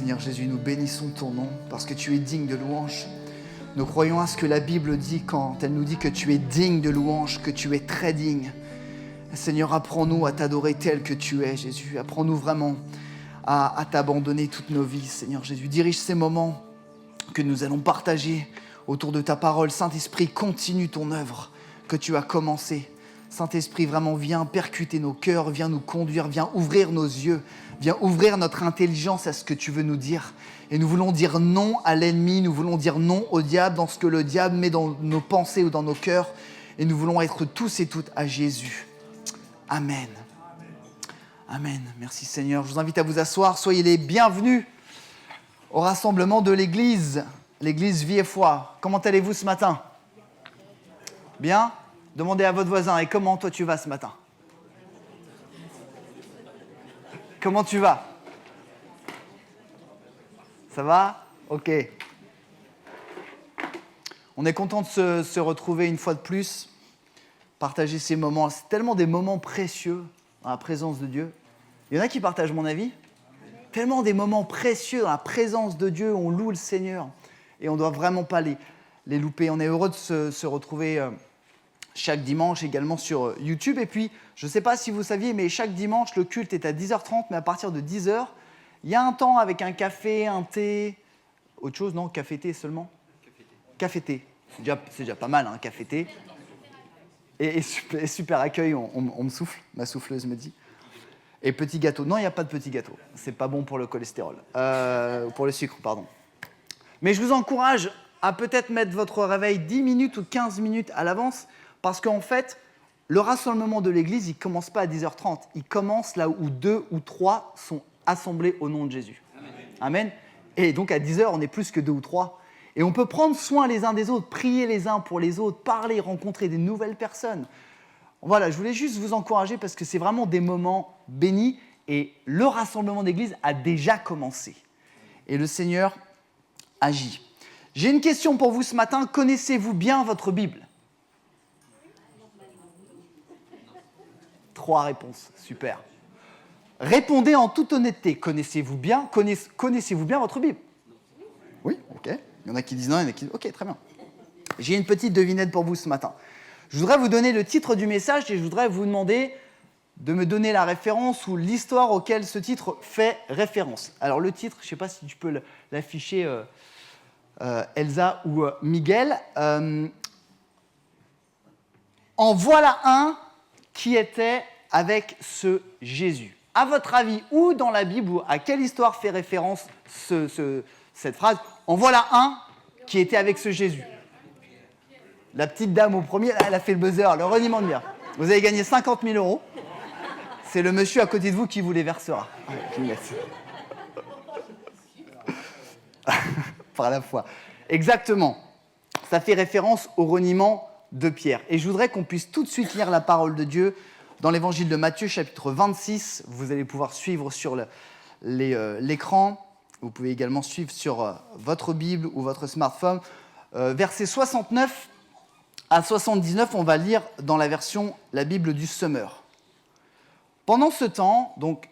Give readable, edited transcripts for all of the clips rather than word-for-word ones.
Seigneur Jésus, nous bénissons ton nom parce que tu es digne de louange. Nous croyons à ce que la Bible dit quand elle nous dit que tu es digne de louange, que tu es très digne. Seigneur, apprends-nous à t'adorer tel que tu es, Jésus. Apprends-nous vraiment à t'abandonner toutes nos vies, Seigneur Jésus. Dirige ces moments que nous allons partager autour de ta parole. Saint-Esprit, continue ton œuvre que tu as commencée. Saint-Esprit, vraiment, viens percuter nos cœurs, viens nous conduire, viens ouvrir nos yeux, viens ouvrir notre intelligence à ce que tu veux nous dire. Et nous voulons dire non à l'ennemi, nous voulons dire non au diable, dans ce que le diable met dans nos pensées ou dans nos cœurs. Et nous voulons être tous et toutes à Jésus. Amen. Amen. Merci Seigneur. Je vous invite à vous asseoir. Soyez les bienvenus au rassemblement de l'Église, l'Église Vie et Foi. Comment allez-vous ce matin ? Bien ? Demandez à votre voisin, et comment toi tu vas ce matin ? Comment tu vas ? Ça va ? Ok. On est content de se retrouver une fois de plus, partager ces moments. C'est tellement des moments précieux dans la présence de Dieu. Il y en a qui partagent mon avis ? Tellement des moments précieux dans la présence de Dieu, on loue le Seigneur et on ne doit vraiment pas les louper. On est heureux de se retrouver chaque dimanche également sur YouTube. Et puis, je ne sais pas si vous saviez, mais chaque dimanche, le culte est à 10h30, mais à partir de 10h, il y a un temps avec un café, un thé, autre chose, non ? Café-thé seulement ? Café-thé. C'est déjà pas mal, hein, café-thé. Et super accueil, on me souffle, ma souffleuse me dit. Et petit gâteau. Non, il n'y a pas de petit gâteau. C'est pas bon pour le cholestérol. Pour le sucre, pardon. Mais je vous encourage à peut-être mettre votre réveil 10 minutes ou 15 minutes à l'avance, parce qu'en fait, le rassemblement de l'Église, il ne commence pas à 10h30. Il commence là où 2 ou 3 sont assemblés au nom de Jésus. Amen. Amen. Et donc à 10h, on est plus que 2 ou 3. Et on peut prendre soin les uns des autres, prier les uns pour les autres, parler, rencontrer des nouvelles personnes. Voilà, je voulais juste vous encourager parce que c'est vraiment des moments bénis et le rassemblement d'église a déjà commencé. Et le Seigneur agit. J'ai une question pour vous ce matin. Connaissez-vous bien votre Bible ? 3 réponses, super. Répondez en toute honnêteté. Connaissez-vous bien votre Bible ? Oui, ok. Il y en a qui disent non, il y en a qui disent ok, très bien. J'ai une petite devinette pour vous ce matin. Je voudrais vous donner le titre du message et je voudrais vous demander de me donner la référence ou l'histoire auquel ce titre fait référence. Alors le titre, je ne sais pas si tu peux l'afficher, Elsa ou Miguel. En voilà un qui était avec ce Jésus. À votre avis, où dans la Bible, ou à quelle histoire fait référence cette phrase ? En voilà un qui était avec ce Jésus. La petite dame au premier, elle a fait le buzzer, le reniement de mire. Vous avez gagné 50 000 €. C'est le monsieur à côté de vous qui vous les versera. Par la foi. Exactement. Ça fait référence au reniement de Pierre. Et je voudrais qu'on puisse tout de suite lire la parole de Dieu dans l'évangile de Matthieu, chapitre 26. Vous allez pouvoir suivre sur l'écran. Vous pouvez également suivre sur votre Bible ou votre smartphone. Versets 69 à 79, on va lire dans la version la Bible du Semeur. Pendant ce temps, donc,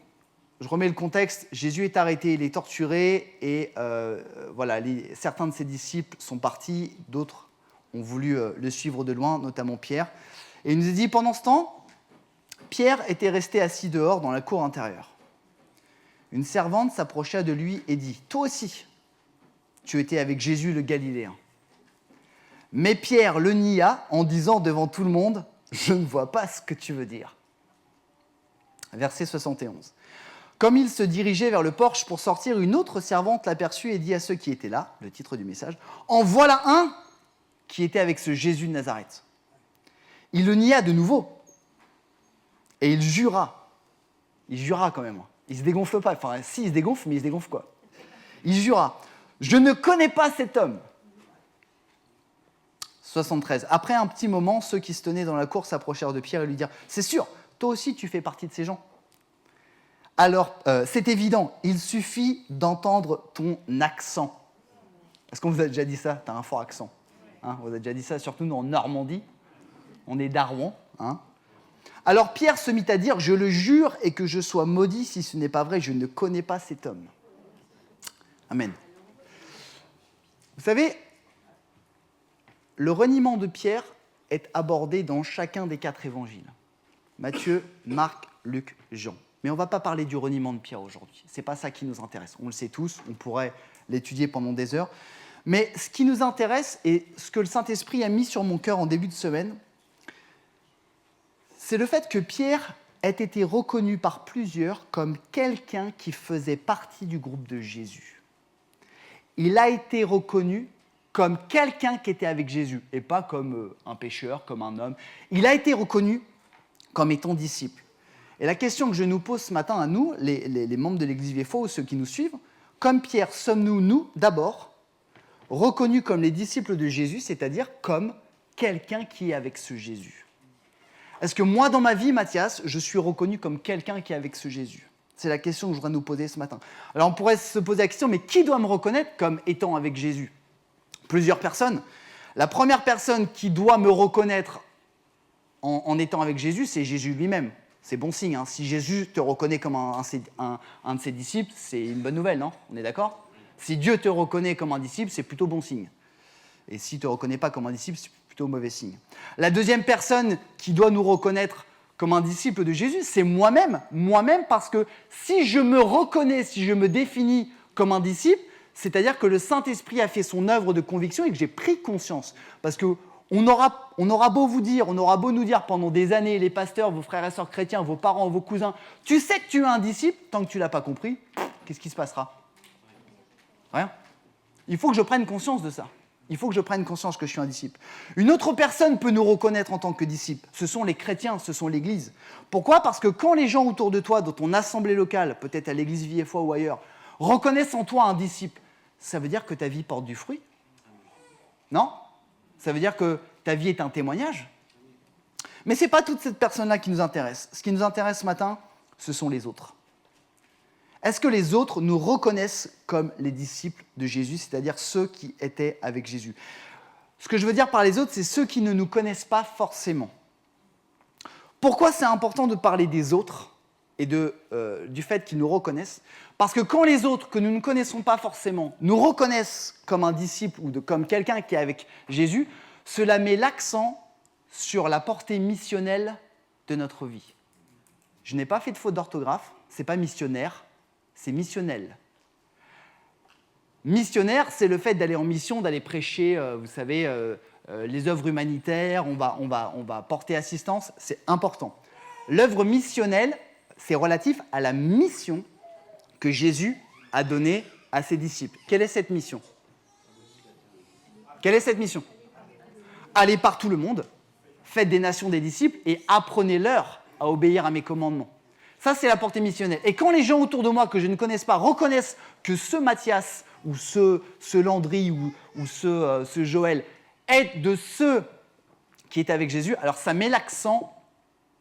je remets le contexte, Jésus est arrêté, il est torturé, et certains de ses disciples sont partis, d'autres ont voulu le suivre de loin, notamment Pierre. Et il nous est dit, pendant ce temps, Pierre était resté assis dehors dans la cour intérieure. Une servante s'approcha de lui et dit « Toi aussi, tu étais avec Jésus le Galiléen. » Mais Pierre le nia en disant devant tout le monde « Je ne vois pas ce que tu veux dire. » Verset 71. Comme il se dirigeait vers le porche pour sortir, une autre servante l'aperçut et dit à ceux qui étaient là, le titre du message, « En voilà un qui était avec ce Jésus de Nazareth. » Il le nia de nouveau et il jura. Il jura quand même. Il ne se dégonfle pas. Enfin, si, il se dégonfle, mais il se dégonfle quoi ? Il jura. « Je ne connais pas cet homme. » 73. Après un petit moment, ceux qui se tenaient dans la cour s'approchèrent de Pierre et lui dirent « C'est sûr, toi aussi tu fais partie de ces gens. » Alors, c'est évident, il suffit d'entendre ton accent. Est-ce qu'on vous a déjà dit ça ? Tu as un fort accent. Hein, on vous a déjà dit ça, surtout nous en Normandie. On est d'Arrouan. Hein. Alors Pierre se mit à dire « Je le jure et que je sois maudit si ce n'est pas vrai, je ne connais pas cet homme. » Amen. Vous savez, le reniement de Pierre est abordé dans chacun des 4 évangiles. Matthieu, Marc, Luc, Jean. Mais on ne va pas parler du reniement de Pierre aujourd'hui. Ce n'est pas ça qui nous intéresse. On le sait tous, on pourrait l'étudier pendant des heures. Mais ce qui nous intéresse et ce que le Saint-Esprit a mis sur mon cœur en début de semaine, c'est le fait que Pierre ait été reconnu par plusieurs comme quelqu'un qui faisait partie du groupe de Jésus. Il a été reconnu comme quelqu'un qui était avec Jésus, et pas comme un pécheur, comme un homme. Il a été reconnu comme étant disciple. Et la question que je nous pose ce matin à nous, les membres de l'Église Vieux-Faux ou ceux qui nous suivent, comme Pierre, sommes-nous, nous, d'abord, reconnus comme les disciples de Jésus, c'est-à-dire comme quelqu'un qui est avec ce Jésus? Est-ce que moi, dans ma vie, Mathias, je suis reconnu comme quelqu'un qui est avec ce Jésus? C'est la question que je voudrais nous poser ce matin. Alors on pourrait se poser la question, mais qui doit me reconnaître comme étant avec Jésus? Plusieurs personnes. La première personne qui doit me reconnaître en étant avec Jésus, c'est Jésus lui-même. C'est bon signe. Hein. Si Jésus te reconnaît comme un de ses disciples, c'est une bonne nouvelle, non? On est d'accord? Si Dieu te reconnaît comme un disciple, c'est plutôt bon signe. Et s'il ne te reconnaît pas comme un disciple, c'est plutôt mauvais signe. La deuxième personne qui doit nous reconnaître comme un disciple de Jésus, c'est moi-même. Moi-même, parce que si je me reconnais, si je me définis comme un disciple, c'est-à-dire que le Saint-Esprit a fait son œuvre de conviction et que j'ai pris conscience. Parce qu'on aura beau vous dire, on aura beau nous dire pendant des années, les pasteurs, vos frères et sœurs chrétiens, vos parents, vos cousins, tu sais que tu es un disciple, tant que tu ne l'as pas compris, qu'est-ce qui se passera? Rien. Il faut que je prenne conscience de ça. Il faut que je prenne conscience que je suis un disciple. Une autre personne peut nous reconnaître en tant que disciple. Ce sont les chrétiens, ce sont l'Église. Pourquoi? Parce que quand les gens autour de toi, dans ton assemblée locale, peut-être à l'Église Vie-et-Foi ou ailleurs, reconnaissent en toi un disciple, ça veut dire que ta vie porte du fruit? Non? Ça veut dire que ta vie est un témoignage? Mais ce n'est pas toute cette personne-là qui nous intéresse. Ce qui nous intéresse ce matin, ce sont les autres. Est-ce que les autres nous reconnaissent comme les disciples de Jésus, c'est-à-dire ceux qui étaient avec Jésus? Ce que je veux dire par les autres, c'est ceux qui ne nous connaissent pas forcément. Pourquoi c'est important de parler des autres et du fait qu'ils nous reconnaissent? Parce que quand les autres que nous ne connaissons pas forcément nous reconnaissent comme un disciple ou comme quelqu'un qui est avec Jésus, cela met l'accent sur la portée missionnelle de notre vie. Je n'ai pas fait de faute d'orthographe, ce n'est pas missionnaire, c'est missionnel. Missionnaire, c'est le fait d'aller en mission, d'aller prêcher, vous savez, les œuvres humanitaires, on va porter assistance, c'est important. L'œuvre missionnelle, c'est relatif à la mission que Jésus a donnée à ses disciples. Quelle est cette mission? Quelle est cette mission? Allez par tout le monde, faites des nations des disciples et apprenez-leur à obéir à mes commandements. Ça, c'est la portée missionnelle. Et quand les gens autour de moi que je ne connaisse pas reconnaissent que ce Mathias ou ce Landry ou ce Joël est de ceux qui étaient avec Jésus, alors ça met l'accent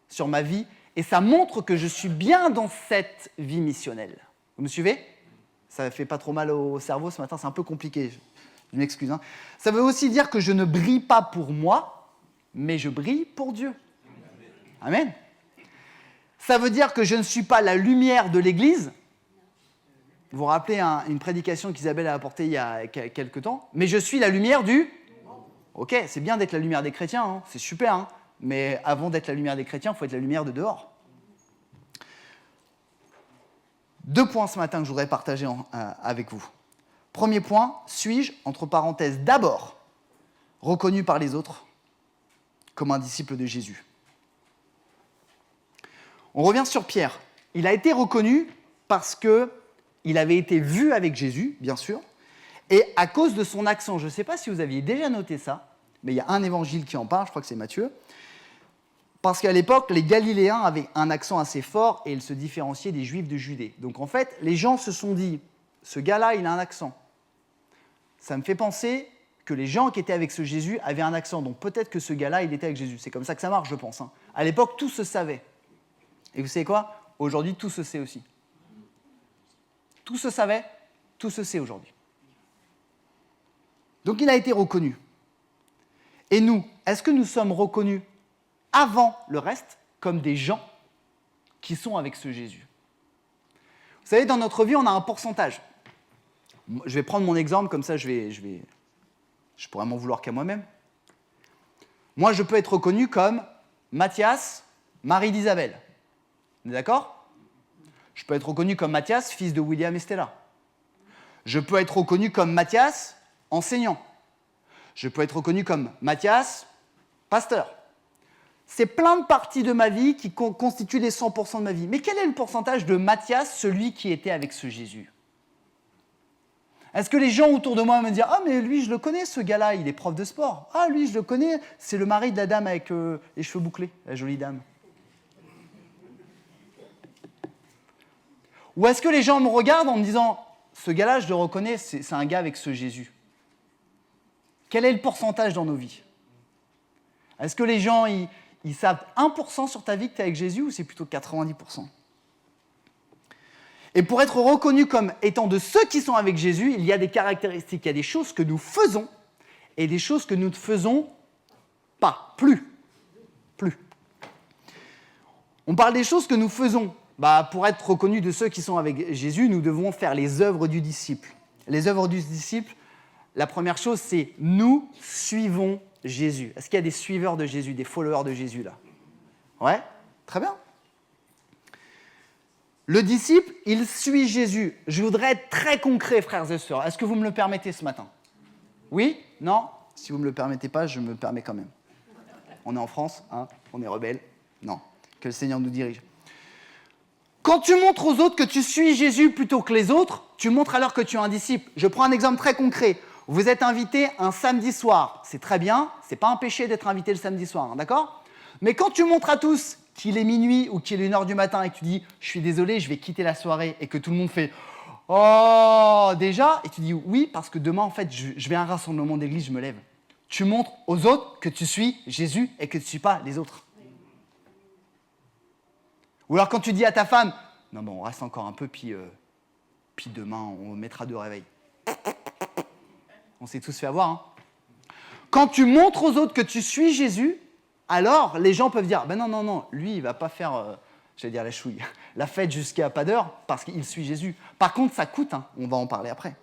sur ma vie et ça montre que je suis bien dans cette vie missionnelle. Vous me suivez? Ça ne fait pas trop mal au cerveau ce matin, c'est un peu compliqué, je m'excuse. Hein. Ça veut aussi dire que je ne brille pas pour moi, mais je brille pour Dieu. Amen. Ça veut dire que je ne suis pas la lumière de l'Église. Vous vous rappelez une prédication qu'Isabelle a apportée il y a quelques temps. Mais je suis la lumière du... Ok, c'est bien d'être la lumière des chrétiens, hein, c'est super. Hein, mais avant d'être la lumière des chrétiens, il faut être la lumière de dehors. 2 points ce matin que je voudrais partager avec vous. Premier point, suis-je, entre parenthèses, d'abord reconnu par les autres comme un disciple de Jésus? On revient sur Pierre. Il a été reconnu parce qu'il avait été vu avec Jésus, bien sûr, et à cause de son accent. Je ne sais pas si vous aviez déjà noté ça, mais il y a un évangile qui en parle, je crois que c'est Matthieu, parce qu'à l'époque, les Galiléens avaient un accent assez fort et ils se différenciaient des Juifs de Judée. Donc en fait, les gens se sont dit, ce gars-là, il a un accent. Ça me fait penser que les gens qui étaient avec ce Jésus avaient un accent, donc peut-être que ce gars-là, il était avec Jésus. C'est comme ça que ça marche, je pense. Hein. À l'époque, tout se savait. Et vous savez quoi? Aujourd'hui, tout se sait aussi. Tout se savait, tout se sait aujourd'hui. Donc il a été reconnu. Et nous, est-ce que nous sommes reconnus avant le reste comme des gens qui sont avec ce Jésus? Vous savez, dans notre vie, on a un pourcentage. Je vais prendre mon exemple, comme ça je pourrais m'en vouloir qu'à moi-même. Moi, je peux être reconnu comme Mathias, mari d'Isabelle. On est d'accord ? Je peux être reconnu comme Mathias, fils de William et Stella. Je peux être reconnu comme Mathias, enseignant. Je peux être reconnu comme Mathias, pasteur. C'est plein de parties de ma vie qui constituent les 100% de ma vie. Mais quel est le pourcentage de Mathias, celui qui était avec ce Jésus ? Est-ce que les gens autour de moi me disent « Ah, mais lui, je le connais, ce gars-là, il est prof de sport. Ah, lui, je le connais, c'est le mari de la dame avec les cheveux bouclés, la jolie dame. » Ou est-ce que les gens me regardent en me disant « Ce gars-là, je le reconnais, c'est un gars avec ce Jésus. » Quel est le pourcentage dans nos vies ? Est-ce que les gens, ils savent 1% sur ta vie que tu es avec Jésus ou c'est plutôt 90% ? Et pour être reconnu comme étant de ceux qui sont avec Jésus, il y a des caractéristiques, il y a des choses que nous faisons et des choses que nous ne faisons pas, plus. On parle des choses que nous faisons. Pour être reconnu de ceux qui sont avec Jésus, nous devons faire les œuvres du disciple. Les œuvres du disciple, la première chose, c'est nous suivons Jésus. Est-ce qu'il y a des suiveurs de Jésus, des followers de Jésus là ? Ouais, très bien. Le disciple, il suit Jésus. Je voudrais être très concret, frères et sœurs. Est-ce que vous me le permettez ce matin ? Oui ? Non ? Si vous ne me le permettez pas, je me permets quand même. On est en France, hein ? On est rebelles. Non. Que le Seigneur nous dirige. Quand tu montres aux autres que tu suis Jésus plutôt que les autres, tu montres alors que tu es un disciple. Je prends un exemple très concret. Vous êtes invité un samedi soir. C'est très bien. C'est pas un péché d'être invité le samedi soir, hein, d'accord ? Mais quand tu montres à tous qu'il est minuit ou qu'il est 1h du matin et que tu dis « je suis désolé, je vais quitter la soirée » et que tout le monde fait « oh, déjà ?» et tu dis « oui, parce que demain, en fait, je vais à un rassemblement d'église, je me lève. » Tu montres aux autres que tu suis Jésus et que tu ne suis pas les autres. Ou alors quand tu dis à ta femme « non, bon, on reste encore un peu, puis demain, on mettra 2 réveils. » On s'est tous fait avoir. Hein. Quand tu montres aux autres que tu suis Jésus, alors les gens peuvent dire « ben non, lui, il ne va pas faire, la chouille, la fête jusqu'à pas d'heure parce qu'il suit Jésus. » Par contre, ça coûte, hein, on va en parler après.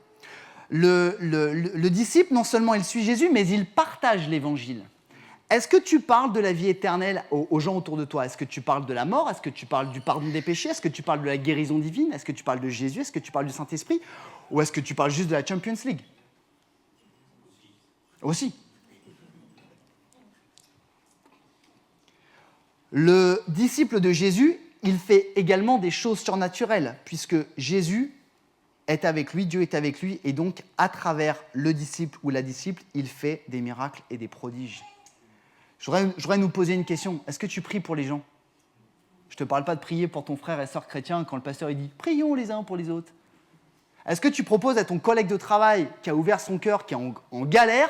Le disciple, non seulement il suit Jésus, mais il partage l'évangile. Est-ce que tu parles de la vie éternelle aux gens autour de toi ? Est-ce que tu parles de la mort ? Est-ce que tu parles du pardon des péchés ? Est-ce que tu parles de la guérison divine ? Est-ce que tu parles de Jésus ? Est-ce que tu parles du Saint-Esprit ? Ou est-ce que tu parles juste de la Champions League ? Aussi. Le disciple de Jésus, il fait également des choses surnaturelles, puisque Jésus est avec lui, Dieu est avec lui, et donc à travers le disciple ou la disciple, il fait des miracles et des prodiges. Je voudrais nous poser une question. Est-ce que tu pries pour les gens ? Je ne te parle pas de prier pour ton frère et sœur chrétien quand le pasteur il dit « prions les uns pour les autres ». Est-ce que tu proposes à ton collègue de travail qui a ouvert son cœur, qui est en galère,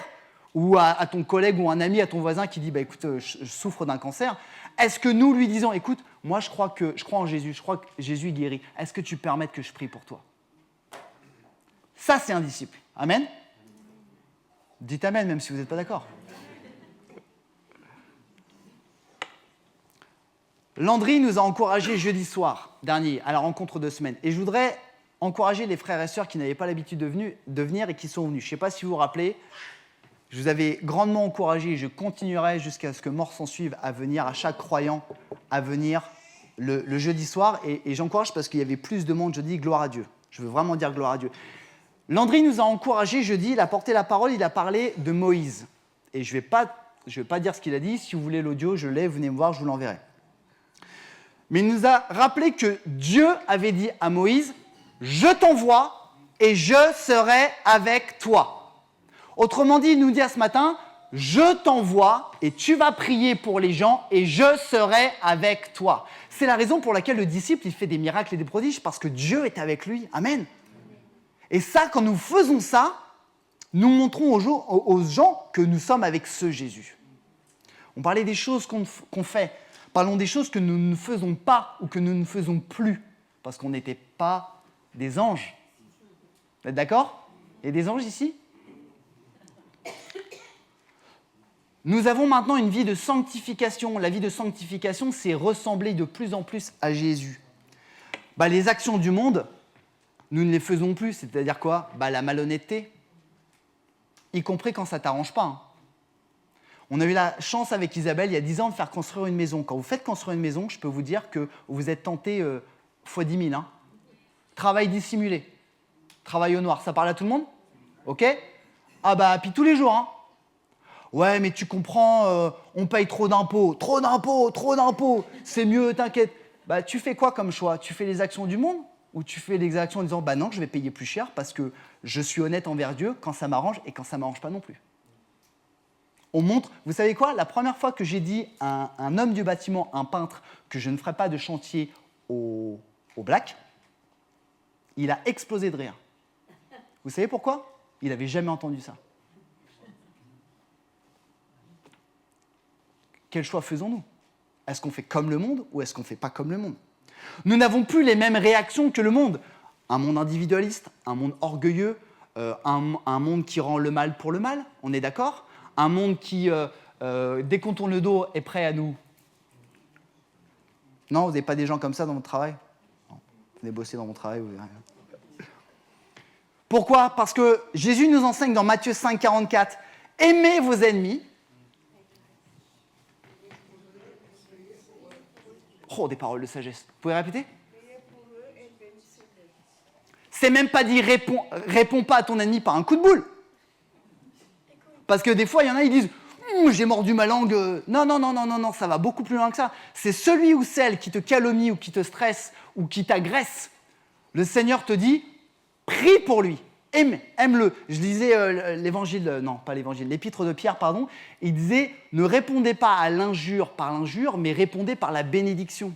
ou à ton collègue ou un ami, à ton voisin qui dit « écoute, je souffre d'un cancer », est-ce que nous lui disons « écoute, moi je crois en Jésus, je crois que Jésus guérit, est-ce que tu permets que je prie pour toi ?» Ça, c'est un disciple. Amen ? Dites Amen, même si vous n'êtes pas d'accord. Landry nous a encouragés jeudi soir dernier à la rencontre de semaine. Et je voudrais encourager les frères et sœurs qui n'avaient pas l'habitude de venir et qui sont venus. Je ne sais pas si vous vous rappelez, je vous avais grandement encouragé et je continuerai jusqu'à ce que mort s'en suive à venir, à chaque croyant, à venir le jeudi soir. Et j'encourage parce qu'il y avait plus de monde jeudi, gloire à Dieu. Je veux vraiment dire gloire à Dieu. Landry nous a encouragés jeudi, il a porté la parole, il a parlé de Moïse. Et je ne vais pas dire ce qu'il a dit. Si vous voulez l'audio, je l'ai, venez me voir, je vous l'enverrai. Mais il nous a rappelé que Dieu avait dit à Moïse « Je t'envoie et je serai avec toi ». Autrement dit, il nous dit ce matin « Je t'envoie et tu vas prier pour les gens et je serai avec toi ». C'est la raison pour laquelle le disciple il fait des miracles et des prodiges, parce que Dieu est avec lui. Amen. Et ça, quand nous faisons ça, nous montrons aux gens que nous sommes avec ce Jésus. On parlait des choses qu'on fait. Parlons des choses que nous ne faisons pas ou que nous ne faisons plus, parce qu'on n'était pas des anges. Vous êtes d'accord ? Il y a des anges ici ? Nous avons maintenant une vie de sanctification. La vie de sanctification, c'est ressembler de plus en plus à Jésus. Les actions du monde, nous ne les faisons plus. C'est-à-dire quoi ? La malhonnêteté, y compris quand ça ne t'arrange pas. Hein. On a eu la chance avec Isabelle, il y a 10 ans, de faire construire une maison. Quand vous faites construire une maison, je peux vous dire que vous êtes tenté fois 10 000. Hein. Travail dissimulé, travail au noir, ça parle à tout le monde ? Ok ? Puis tous les jours. Hein. Ouais, mais tu comprends, on paye trop d'impôts, c'est mieux, t'inquiète. Tu fais quoi comme choix ? Tu fais les actions du monde ? Ou tu fais les actions en disant, non, je vais payer plus cher parce que je suis honnête envers Dieu quand ça m'arrange et quand ça ne m'arrange pas non plus. On montre, vous savez quoi ? La première fois que j'ai dit à un homme du bâtiment, un peintre, que je ne ferais pas de chantier au black, il a explosé de rire. Vous savez pourquoi ? Il n'avait jamais entendu ça. Quel choix faisons-nous ? Est-ce qu'on fait comme le monde ou est-ce qu'on ne fait pas comme le monde ? Nous n'avons plus les mêmes réactions que le monde. Un monde individualiste, un monde orgueilleux, un monde qui rend le mal pour le mal, on est d'accord ? Un monde qui, dès qu'on tourne le dos, est prêt à nous... Non, vous n'avez pas des gens comme ça dans votre travail ? Non. Venez bosser dans mon travail, vous verrez rien. Pourquoi ? Parce que Jésus nous enseigne dans Matthieu 5, 44, « Aimez vos ennemis ». Oh, des paroles de sagesse. Vous pouvez répéter ? C'est même pas dit réponds pas à ton ennemi par un coup de boule. Parce que des fois, il y en a, ils disent j'ai mordu ma langue. Non, ça va beaucoup plus loin que ça. C'est celui ou celle qui te calomnie ou qui te stresse ou qui t'agresse. Le Seigneur te dit prie pour lui. Aime-le. Je lisais l'épître de Pierre, pardon. Il disait ne répondez pas à l'injure par l'injure, mais répondez par la bénédiction.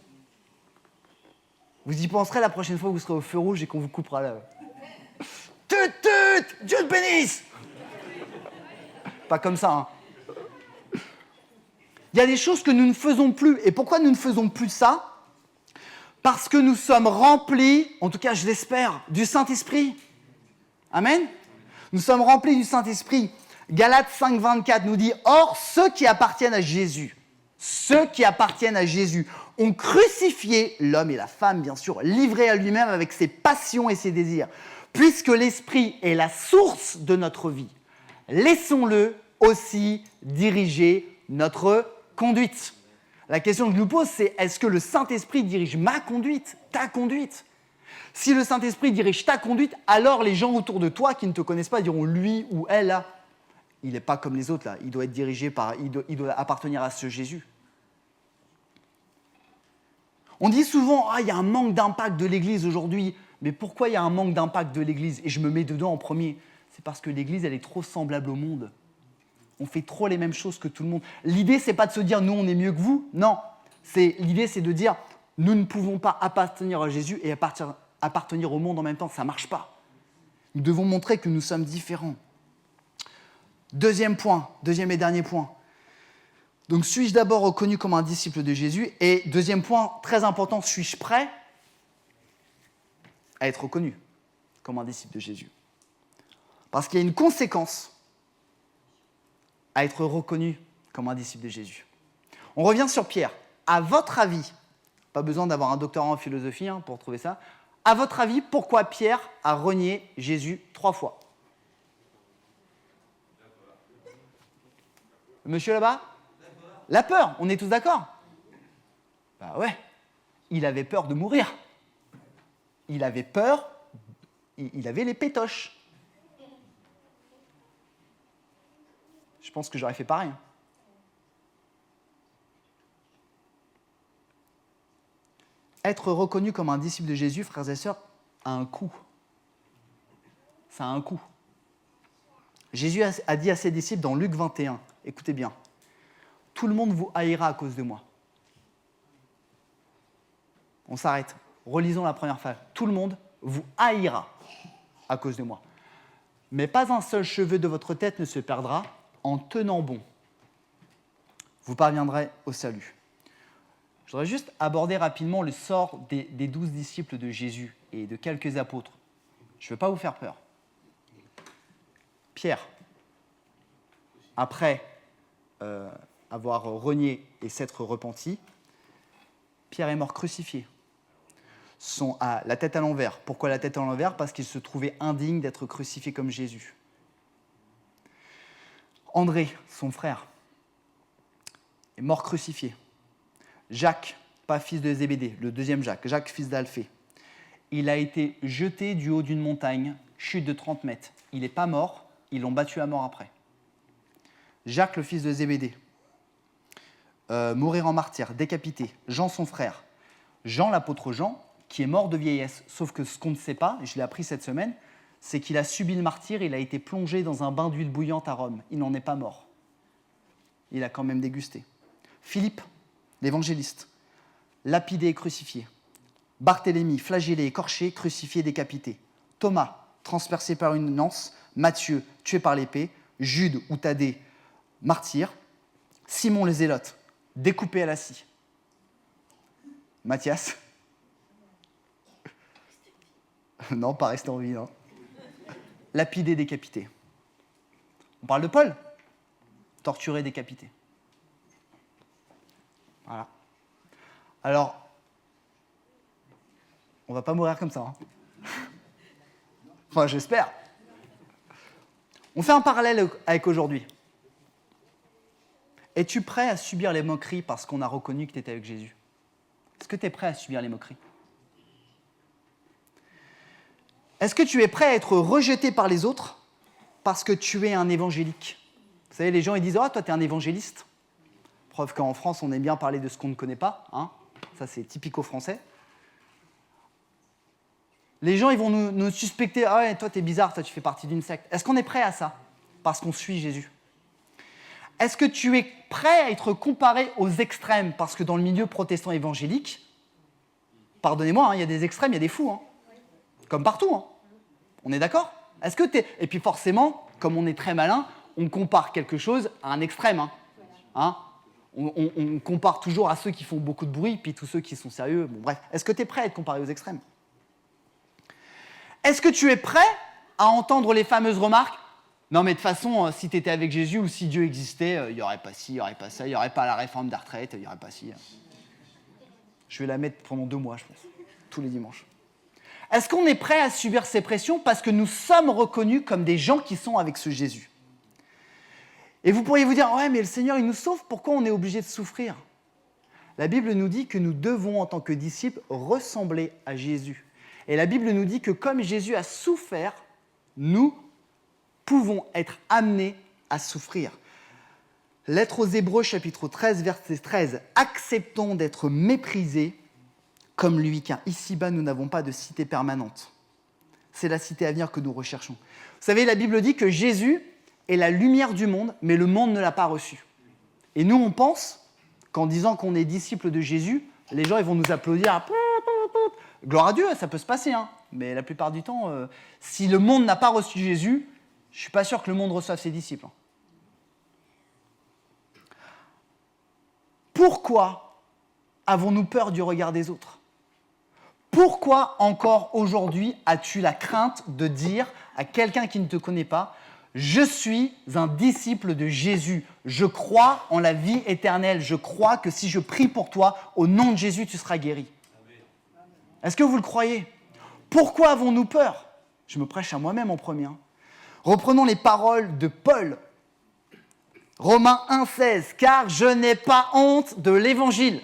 Vous y penserez la prochaine fois que vous serez au feu rouge et qu'on vous coupera là. Tut, Dieu te bénisse. Pas comme ça. Hein. Il y a des choses que nous ne faisons plus. Et pourquoi nous ne faisons plus ça ? Parce que nous sommes remplis, en tout cas je l'espère, du Saint-Esprit. Amen ? Nous sommes remplis du Saint-Esprit. Galates 5, 24 nous dit « Or, ceux qui appartiennent à Jésus, ont crucifié l'homme et la femme, bien sûr, livrés à lui-même avec ses passions et ses désirs. Puisque l'Esprit est la source de notre vie, laissons-le aussi diriger notre conduite. » La question que je nous pose, c'est est-ce que le Saint-Esprit dirige ma conduite, ta conduite ? Si le Saint-Esprit dirige ta conduite, alors les gens autour de toi qui ne te connaissent pas diront lui ou elle, là, il n'est pas comme les autres, là. Il doit être dirigé par, il doit appartenir à ce Jésus. On dit souvent, il y a un manque d'impact de l'Église aujourd'hui. Mais pourquoi il y a un manque d'impact de l'Église ? Et je me mets dedans en premier. C'est parce que l'Église, elle est trop semblable au monde. On fait trop les mêmes choses que tout le monde. L'idée, c'est pas de se dire, nous, on est mieux que vous. Non. L'idée, c'est de dire, nous ne pouvons pas appartenir à Jésus et appartenir au monde en même temps. Ça ne marche pas. Nous devons montrer que nous sommes différents. Deuxième et dernier point. Donc, suis-je d'abord reconnu comme un disciple de Jésus ? Et deuxième point, très important, suis-je prêt à être reconnu comme un disciple de Jésus ? Parce qu'il y a une conséquence à être reconnu comme un disciple de Jésus. On revient sur Pierre. À votre avis, pas besoin d'avoir un doctorat en philosophie pour trouver ça, à votre avis, pourquoi Pierre a renié Jésus 3 fois ? Monsieur là-bas ? La peur, on est tous d'accord ? Ouais, il avait peur de mourir. Il avait peur, il avait les pétoches. Je pense que j'aurais fait pareil. Être reconnu comme un disciple de Jésus, frères et sœurs, a un coût. Ça a un coût. Jésus a dit à ses disciples dans Luc 21, écoutez bien, « Tout le monde vous haïra à cause de moi. » On s'arrête. Relisons la première phrase. « Tout le monde vous haïra à cause de moi. Mais pas un seul cheveu de votre tête ne se perdra en tenant bon. Vous parviendrez au salut. » Je voudrais juste aborder rapidement le sort des 12 disciples de Jésus et de quelques apôtres. Je ne veux pas vous faire peur. Pierre, après avoir renié et s'être repenti, Pierre est mort crucifié. sont à la tête à l'envers. Pourquoi la tête à l'envers? Parce qu'ils se trouvaient indignes d'être crucifiés comme Jésus. André, son frère, est mort crucifié. Jacques, pas fils de Zébédée, le deuxième Jacques, Jacques fils d'Alphée, il a été jeté du haut d'une montagne, chute de 30 mètres. Il n'est pas mort, ils l'ont battu à mort après. Jacques, le fils de Zébédée, mourir en martyr, décapité. Jean, son frère. Jean, l'apôtre Jean, qui est mort de vieillesse. Sauf que ce qu'on ne sait pas, et je l'ai appris cette semaine, c'est qu'il a subi le martyre, il a été plongé dans un bain d'huile bouillante à Rome. Il n'en est pas mort. Il a quand même dégusté. Philippe, l'évangéliste, lapidé et crucifié. Barthélemy, flagellé, écorché, crucifié, décapité. Thomas, transpercé par une lance. Matthieu, tué par l'épée. Jude ou Thaddée, martyr. Simon le Zélote, découpé à la scie. Matthias. Non, pas resté en vie, non. Lapidé, décapité. On parle de Paul. Torturé, décapité. Voilà. Alors, on va pas mourir comme ça. Hein. Enfin, j'espère. On fait un parallèle avec aujourd'hui. Es-tu prêt à subir les moqueries parce qu'on a reconnu que tu étais avec Jésus? Est-ce que tu es prêt à subir les moqueries? Est-ce que tu es prêt à être rejeté par les autres parce que tu es un évangélique? Vous savez, les gens ils disent « Ah, toi, tu es un évangéliste ». Preuve qu'en France, on aime bien parler de ce qu'on ne connaît pas. Hein. Ça, c'est typico-français. Les gens ils vont nous suspecter « Ah ouais, toi, tu es bizarre, toi, tu fais partie d'une secte ». Est-ce qu'on est prêt à ça parce qu'on suit Jésus? Est-ce que tu es prêt à être comparé aux extrêmes? Parce que dans le milieu protestant évangélique, pardonnez-moi, hein, il y a des extrêmes, il y a des fous. Hein. Comme partout. Hein. On est d'accord? Est-ce que t'es... Et puis forcément, comme on est très malin, on compare quelque chose à un extrême. Hein. Hein? On compare toujours à ceux qui font beaucoup de bruit, puis tous ceux qui sont sérieux. Bon, bref, est-ce que tu es prêt à être comparé aux extrêmes? Est-ce que tu es prêt à entendre les fameuses remarques? Non, mais de toute façon, si tu étais avec Jésus ou si Dieu existait, il n'y aurait pas ci, il n'y aurait pas ça, il n'y aurait pas la réforme des retraites, il n'y aurait pas ci. Je vais la mettre pendant 2 mois, je pense, tous les dimanches. Est-ce qu'on est prêt à subir ces pressions parce que nous sommes reconnus comme des gens qui sont avec ce Jésus? Et vous pourriez vous dire, ouais, mais le Seigneur, il nous sauve, pourquoi on est obligé de souffrir? La Bible nous dit que nous devons, en tant que disciples, ressembler à Jésus. Et la Bible nous dit que comme Jésus a souffert, nous pouvons être amenés à souffrir. Lettre aux Hébreux, chapitre 13, verset 13. « Acceptons d'être méprisés comme lui, car ici-bas, nous n'avons pas de cité permanente. » C'est la cité à venir que nous recherchons. Vous savez, la Bible dit que Jésus est la lumière du monde, mais le monde ne l'a pas reçu. Et nous, on pense qu'en disant qu'on est disciples de Jésus, les gens ils vont nous applaudir. Gloire à Dieu, ça peut se passer. Hein. Mais la plupart du temps, si le monde n'a pas reçu Jésus, je ne suis pas sûr que le monde reçoive ses disciples. Pourquoi avons-nous peur du regard des autres? Pourquoi encore aujourd'hui as-tu la crainte de dire à quelqu'un qui ne te connaît pas « Je suis un disciple de Jésus, je crois en la vie éternelle, je crois que si je prie pour toi, au nom de Jésus, tu seras guéri. » Est-ce que vous le croyez? Pourquoi avons-nous peur? Je me prêche à moi-même en premier. Reprenons les paroles de Paul. Romains 1,16. « Car je n'ai pas honte de l'évangile. »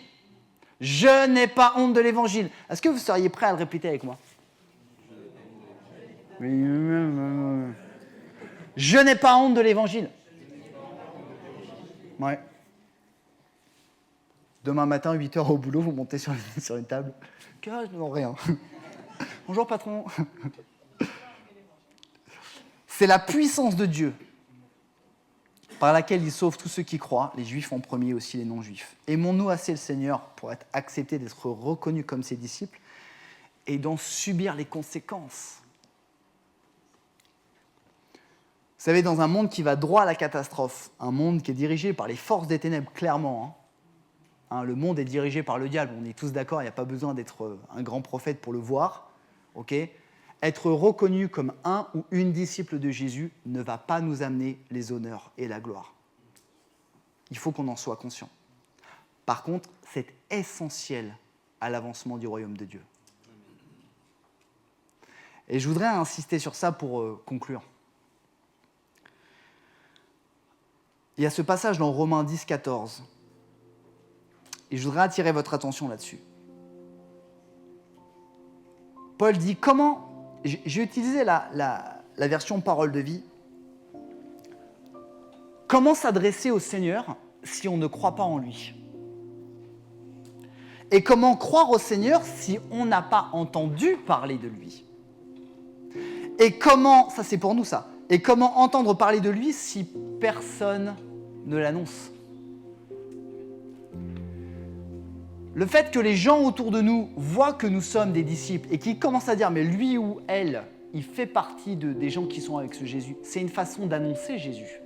Je n'ai pas honte de l'évangile. Est-ce que vous seriez prêt à le répéter avec moi? Je n'ai pas honte de l'évangile. Ouais. Demain matin, 8h au boulot, vous montez sur une table. Non, rien. Bonjour patron. C'est la puissance de Dieu par laquelle il sauve tous ceux qui croient, les juifs en premier, aussi les non-juifs. Aimons-nous assez le Seigneur pour être acceptés, d'être reconnus comme ses disciples et d'en subir les conséquences. Vous savez, dans un monde qui va droit à la catastrophe, un monde qui est dirigé par les forces des ténèbres, clairement, le monde est dirigé par le diable, on est tous d'accord, il n'y a pas besoin d'être un grand prophète pour le voir. Okay, être reconnu comme un ou une disciple de Jésus ne va pas nous amener les honneurs et la gloire. Il faut qu'on en soit conscient. Par contre, c'est essentiel à l'avancement du royaume de Dieu. Et je voudrais insister sur ça pour conclure. Il y a ce passage dans Romains 10, 14. Et je voudrais attirer votre attention là-dessus. Paul dit comment... J'ai utilisé la version parole de vie. Comment s'adresser au Seigneur si on ne croit pas en lui ? Et comment croire au Seigneur si on n'a pas entendu parler de lui ? Et comment, ça c'est pour nous ça, et comment entendre parler de lui si personne ne l'annonce ? Le fait que les gens autour de nous voient que nous sommes des disciples et qu'ils commencent à dire « mais lui ou elle, il fait partie des gens qui sont avec ce Jésus », c'est une façon d'annoncer Jésus.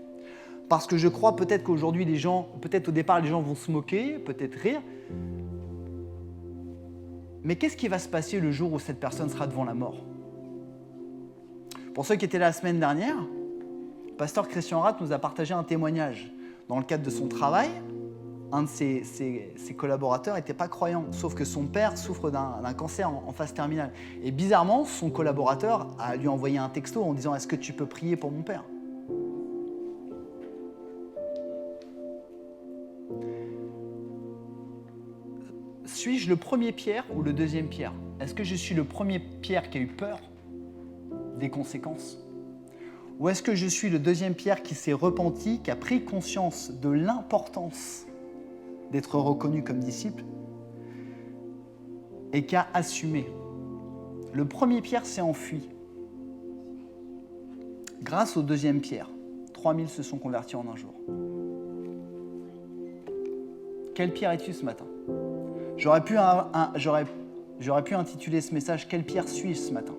Parce que je crois peut-être qu'aujourd'hui, les gens, peut-être au départ, les gens vont se moquer, peut-être rire. Mais qu'est-ce qui va se passer le jour où cette personne sera devant la mort ? Pour ceux qui étaient là la semaine dernière, le pasteur Christian Rath nous a partagé un témoignage. Dans le cadre de son travail, un de ses collaborateurs n'était pas croyant, sauf que son père souffre d'un cancer en phase terminale. Et bizarrement, son collaborateur a lui envoyé un texto en disant « Est-ce que tu peux prier pour mon père ?» Suis-je le premier Pierre ou le deuxième Pierre ? Est-ce que je suis le premier Pierre qui a eu peur des conséquences ? Ou est-ce que je suis le deuxième Pierre qui s'est repenti, qui a pris conscience de l'importance d'être reconnu comme disciple et qui a assumé ? Le premier Pierre s'est enfui. Grâce au deuxième Pierre, 3000 se sont convertis en un jour. Quelle pierre es-tu ce matin ? J'aurais pu intituler ce message « Quelle pierre suis-je ce matin ?»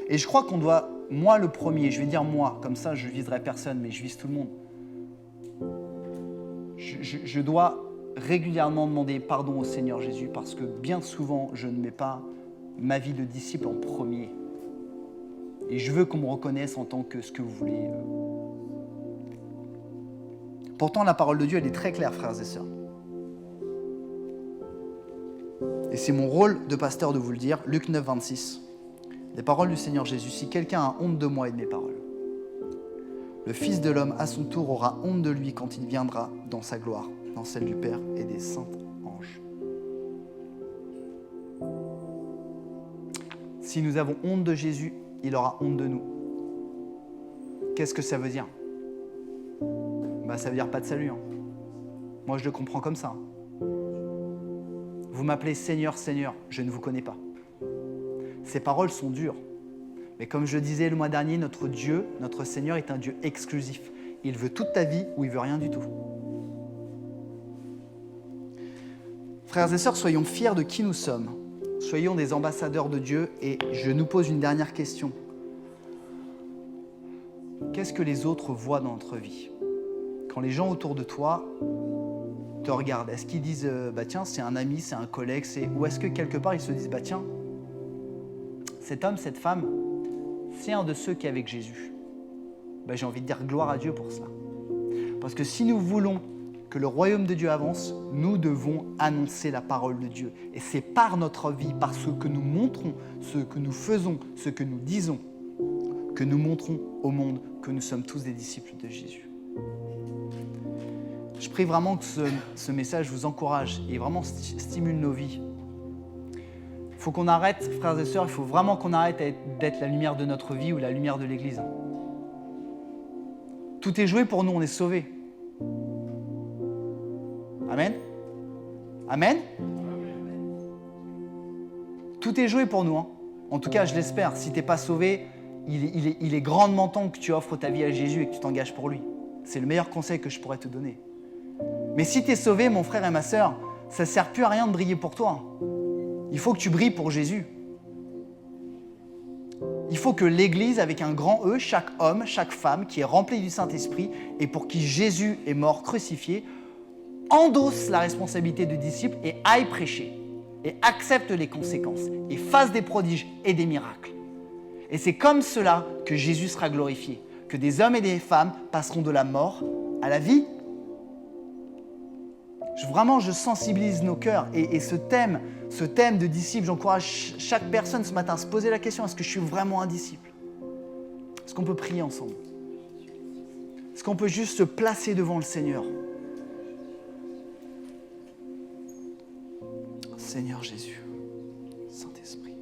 Et je crois qu'on doit, moi le premier, je vais dire moi, comme ça je ne viserai personne, mais je vise tout le monde. Je dois régulièrement demander pardon au Seigneur Jésus parce que bien souvent, je ne mets pas ma vie de disciple en premier. Et je veux qu'on me reconnaisse en tant que ce que vous voulez. Pourtant, la parole de Dieu, elle est très claire, frères et sœurs. Et c'est mon rôle de pasteur de vous le dire. Luc 9, 26. Les paroles du Seigneur Jésus. Si quelqu'un a honte de moi et de mes paroles, le Fils de l'homme, à son tour, aura honte de lui quand il viendra dans sa gloire, dans celle du Père et des saints anges. Si nous avons honte de Jésus, il aura honte de nous. Qu'est-ce que ça veut dire ? Ça veut dire pas de salut. Moi, je le comprends comme ça. Vous m'appelez Seigneur, Seigneur, je ne vous connais pas. Ces paroles sont dures. Mais comme je le disais le mois dernier, notre Dieu, notre Seigneur est un Dieu exclusif. Il veut toute ta vie ou il veut rien du tout. Frères et sœurs, soyons fiers de qui nous sommes. Soyons des ambassadeurs de Dieu et je nous pose une dernière question. Qu'est-ce que les autres voient dans notre vie ? Quand les gens autour de toi te regardent, est-ce qu'ils disent « tiens, c'est un ami, c'est un collègue » ou est-ce que quelque part ils se disent « tiens, cet homme, cette femme, c'est un de ceux qui est avec Jésus ». J'ai envie de dire gloire à Dieu pour cela. Parce que si nous voulons que le royaume de Dieu avance, nous devons annoncer la parole de Dieu. Et c'est par notre vie, par ce que nous montrons, ce que nous faisons, ce que nous disons, que nous montrons au monde que nous sommes tous des disciples de Jésus. Je prie vraiment que ce message vous encourage et vraiment stimule nos vies. Il faut qu'on arrête, frères et sœurs, il faut vraiment qu'on arrête d'être la lumière de notre vie ou la lumière de l'Église. Tout est joué pour nous, on est sauvés. Amen. Amen. Tout est joué pour nous. En tout cas, je l'espère. Si tu n'es pas sauvé, il est grandement temps que tu offres ta vie à Jésus et que tu t'engages pour lui. C'est le meilleur conseil que je pourrais te donner. Mais si tu es sauvé, mon frère et ma sœur, ça ne sert plus à rien de briller pour toi. Il faut que tu brilles pour Jésus. Il faut que l'Église, avec un grand E, chaque homme, chaque femme qui est rempli du Saint-Esprit et pour qui Jésus est mort crucifié, endosse la responsabilité de disciple et aille prêcher et accepte les conséquences et fasse des prodiges et des miracles. Et c'est comme cela que Jésus sera glorifié, que des hommes et des femmes passeront de la mort à la vie. Je sensibilise nos cœurs. Et ce thème de disciple, j'encourage chaque personne ce matin à se poser la question, est-ce que je suis vraiment un disciple? Est-ce qu'on peut prier ensemble? Est-ce qu'on peut juste se placer devant le Seigneur? Seigneur Jésus, Saint-Esprit.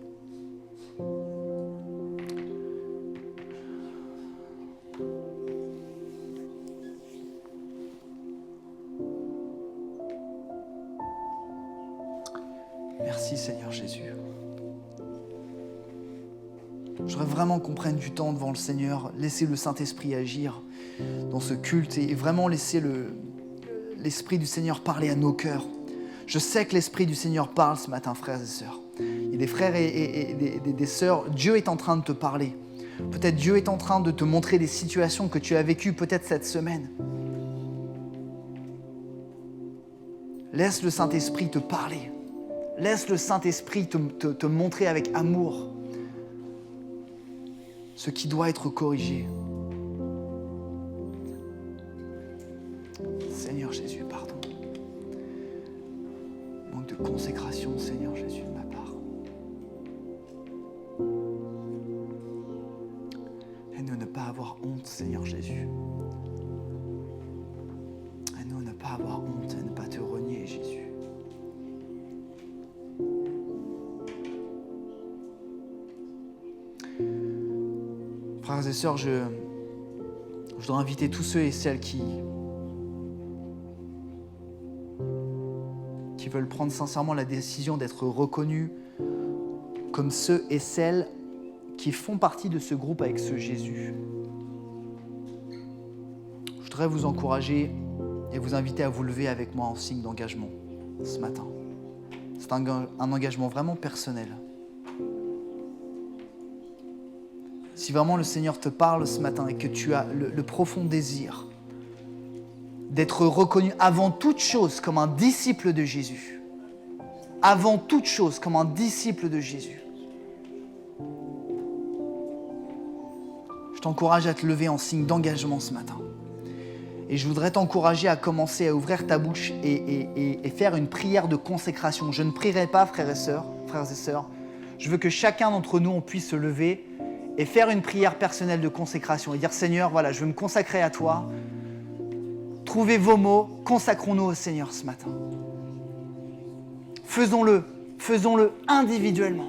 Merci Seigneur Jésus. Je voudrais vraiment qu'on prenne du temps devant le Seigneur, laisser le Saint-Esprit agir dans ce culte et vraiment laisser l'Esprit du Seigneur parler à nos cœurs. Je sais que l'Esprit du Seigneur parle ce matin, frères et sœurs. Il y a des frères et des sœurs, Dieu est en train de te parler. Peut-être Dieu est en train de te montrer des situations que tu as vécues peut-être cette semaine. Laisse le Saint-Esprit te parler. Laisse le Saint-Esprit te montrer avec amour ce qui doit être corrigé. Seigneur Jésus, pardon. Manque de consécration, Seigneur Jésus, de ma part. Aide-nous à ne pas avoir honte, Seigneur Jésus. Aide-nous à ne pas avoir honte, à ne pas te renier, Jésus. Frères et sœurs, je dois inviter tous ceux et celles qui veulent prendre sincèrement la décision d'être reconnus comme ceux et celles qui font partie de ce groupe avec ce Jésus. Je voudrais vous encourager et vous inviter à vous lever avec moi en signe d'engagement ce matin. C'est un engagement vraiment personnel. Si vraiment le Seigneur te parle ce matin et que tu as le profond désir d'être reconnu avant toute chose comme un disciple de Jésus, avant toute chose comme un disciple de Jésus, je t'encourage à te lever en signe d'engagement ce matin. Et je voudrais t'encourager à commencer à ouvrir ta bouche et faire une prière de consécration. Je ne prierai pas, frères et sœurs. Je veux que chacun d'entre nous, on puisse se lever et faire une prière personnelle de consécration et dire « Seigneur, voilà, je veux me consacrer à toi. » Trouvez vos mots, consacrons-nous au Seigneur ce matin. Faisons-le individuellement.